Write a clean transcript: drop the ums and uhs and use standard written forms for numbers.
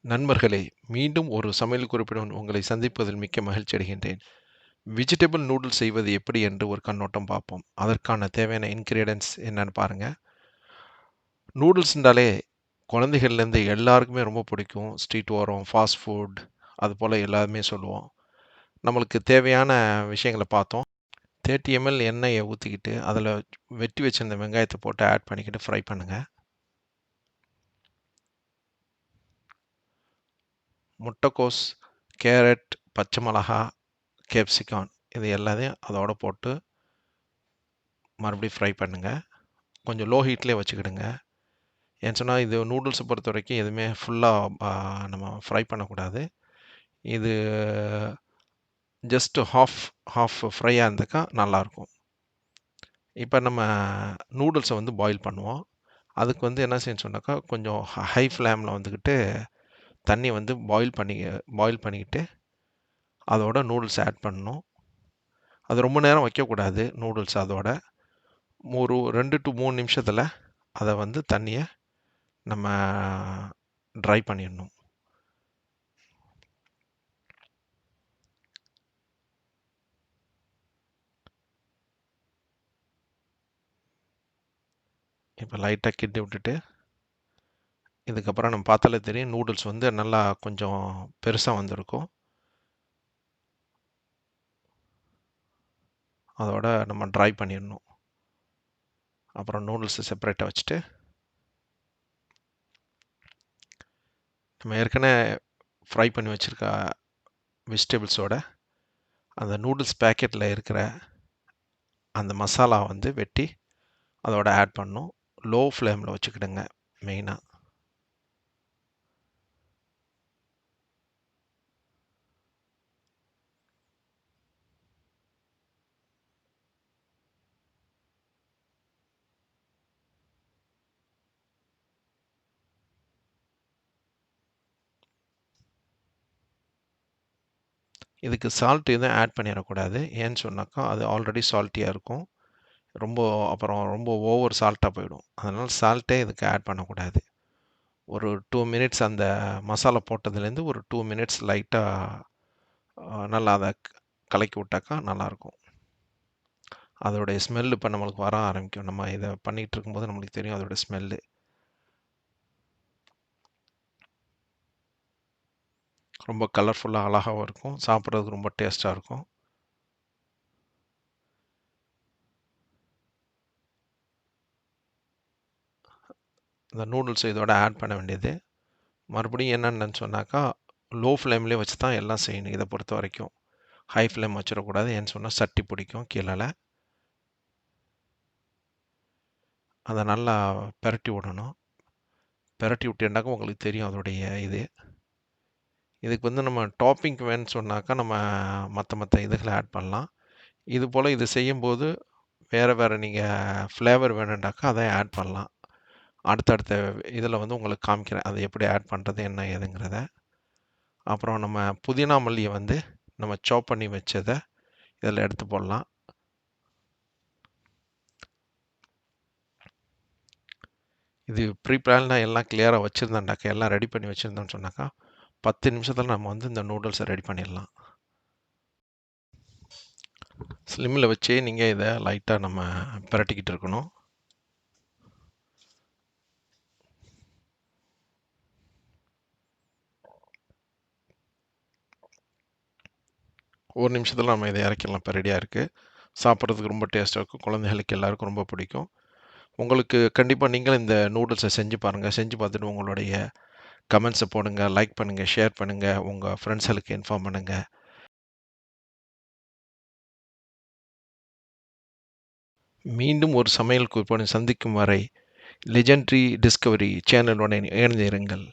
நண்பர்களே, மீண்டும் ஒரு சமையல் குறிப்புடன் உங்களை சந்திப்பதில் மிக்க மகிழ்ச்சி அடைகின்றேன். வெஜிடபிள் நூடுல்ஸ் செய்வது எப்படி என்று ஒரு கண்ணோட்டம் பார்ப்போம். அதற்கான தேவையான இன்கிரீடியன்ட்ஸ் என்னன்னு பாருங்க. நூடுல்ஸ்ன்றாலே குழந்தைகள்லேருந்து எல்லாருக்குமே ரொம்ப பிடிக்கும். ஸ்ட்ரீட் ஓரம், ஃபாஸ்ட் ஃபுட் அதுபோல எல்லாருமே சொல்லுவோம். நம்மளுக்கு தேவையான விஷயங்கள பார்த்தோம். 30 ml எண்ணெய ஊத்திக்கிட்டு, அதில வெட்டி வச்சிருந்த வெங்காயத்த போட்டு ஆட் பண்ணிக்கிட்டு ஃப்ரை பண்ணுங்க. முட்டைக்கோஸ், கேரட், பச்சை மிளகா, கேப்சிகான் இது எல்லாத்தையும் அதோட போட்டு மறுபடியும் ஃப்ரை பண்ணுங்க. கொஞ்சம் லோ ஹீட்லயே வச்சுக்கிடுங்க. ஏன்னு சொன்னா, இது நூடுல்ஸ பொறுத்தவரைக்கும் எதுவுமே ஃபுல்லா நம்ம ஃப்ரை பண்ணக்கூடாது. இது ஜஸ்ட் ஹாஃப் ஹாஃப் ஃப்ரையா இருந்தாக்கா நல்லாயிருக்கும். இப்ப நம்ம நூடுல்ஸ வந்து பாயில் பண்ணுவோம். அதுக்கு வந்து என்ன செய்யணும்னு சொன்னாக்கா, கொஞ்சம் ஹை ஃப்ளேம்ல வந்துக்கிட்டு தண்ணிய வந்து பாயில் பண்ணிக்கிட்டு, அதோட நூடுல்ஸ் ஆட் பண்ணணும். அது ரொம்ப நேரம் வைக்கக்கூடாது நூடுல்ஸ் அதோட. ஒரு 2 டூ 3 நிமிஷத்துல அத வந்து தண்ணிய நம்ம ட்ரை பண்ணிடணும். இப்ப லைட்டா கிண்டி விட்டுட்டு, இதுக்கப்புறம் நம்ம பார்த்தாலே தெரியும் நூடுல்ஸ் வந்து நல்லா கொஞ்சம் பெருசா வந்திருக்கும். அதோட நம்ம ட்ரை பண்ணிடணும். அப்புறம் நூடுல்ஸ செப்பரேட்டா வச்சுட்டு, நம்ம ஏற்கனவே ஃப்ரை பண்ணி வச்சிருக்க வெஜிடபிள்ஸோட அந்த நூடுல்ஸ் பேக்கெட்ல இருக்கிற அந்த மசாலா வந்து வெட்டி அதோட ஆட் பண்ணணும். லோ ஃப்ளேம்ல வச்சுக்கிடுங்க மெயினா. இதுக்கு சால்ட் எதுவும் ஆட் பண்ணிறக்கூடாது. ஏன்னு சொன்னாக்கா, அது ஆல்ரெடி சால்ட்டியா இருக்கும். அப்புறம் ரொம்ப ஓவர் சால்ட்டா போயிடும். அதனால சால்ட்டே இதுக்கு ஆட் பண்ணக்கூடாது. ஒரு 2 மினிட்ஸ் அந்த மசாலா போட்டதுலேருந்து ஒரு 2 மினிட்ஸ் லைட்டா நல்லா அத கலக்கி விட்டாக்கா நல்லாயிருக்கும். அதோடைய ஸ்மெல் இப்ப நம்மளுக்கு வர ஆரம்பிக்கும். நம்ம இத பண்ணிட்டு இருக்கும்போது நம்மளுக்கு தெரியும் அதோட ஸ்மெல்லு. ரொம்ப கலர்ஃபுல்லா அழகாவும் இருக்கும். சாப்பிடுறதுக்கு ரொம்ப டேஸ்ட்டா இருக்கும். இந்த நூடுல்ஸ இதோட ஆட் பண்ண வேண்டியது. மறுபடியும் என்னன்னு சொன்னாக்கா, லோ ஃப்ளேம்லயே வச்சு தான் எல்லாம் செய்யணும் இத பொறுத்தவரைக்கும். ஹை ஃப்ளேம் வச்சிடக்கூடாது. ஏன்னு சொன்னா சட்டி பிடிக்கும் கீழால. அத நல்லா பெரட்டி விடணும். பெரட்டி விட்டீங்கன்னாக்கா உங்களுக்கு தெரியும் அதோடைய இது. இதுக்கு வந்து நம்ம டாப்பிங் வேணும்னு சொன்னாக்கா, நம்ம மத்த இதுகள ஆட் பண்ணலாம். இதுபோல இது செய்யும்போது வேற நீங்க ஃப்ளேவர் வேணும்னாக்கா அதையும் ஆட் பண்ணலாம். அடுத்தடுத்த இதில வந்து உங்களுக்கு காமிக்கிறேன். அத எப்படி ஆட் பண்றது, என்ன ஏதுங்கிறத. அப்புறம் நம்ம புதினா மல்லிய வந்து நம்ம சாப் பண்ணி வச்சத இதில எடுத்து போடலாம். இது ப்ரீ பிளான்டா எல்லாம் கிளியரா வச்சிருந்தோம்னாக்கா, எல்லாம் ரெடி பண்ணி வச்சிருந்தோம்னு சொன்னாக்கா, 10 நிமிஷத்தில நம்ம வந்து இந்த நூடுல்ஸ ரெடி பண்ணிடலாம். ஸ்லிம்ல வச்சே நீங்க இத லைட்டா நம்ம பெரட்டிக்கிட்டு இருக்கணும். ஒரு நிமிஷத்துல நம்ம இத இறக்கிடலாம். இப்ப ரெடியா இருக்கு. சாப்பிடுறதுக்கு ரொம்ப டேஸ்ட்டா இருக்கும். குழந்தைகளுக்கு எல்லாருக்கும் ரொம்ப பிடிக்கும். உங்களுக்கு கண்டிப்பா நீங்களும் இந்த நூடுல்ஸ செஞ்சு பாருங்க. செஞ்சு பார்த்துட்டு உங்களுடைய கமெண்ட்ஸ போடுங்க, லைக் பண்ணுங்க, ஷேர் பண்ணுங்க, உங்க ஃப்ரெண்ட்ஸ்களுக்கு இன்ஃபார்ம் பண்ணுங்க. மீண்டும் ஒரு சமையல் குறிப்புடன் சந்திக்கும் வரை லெஜெண்டரி டிஸ்கவரி சேனலுடன் இணைந்திருங்கள்.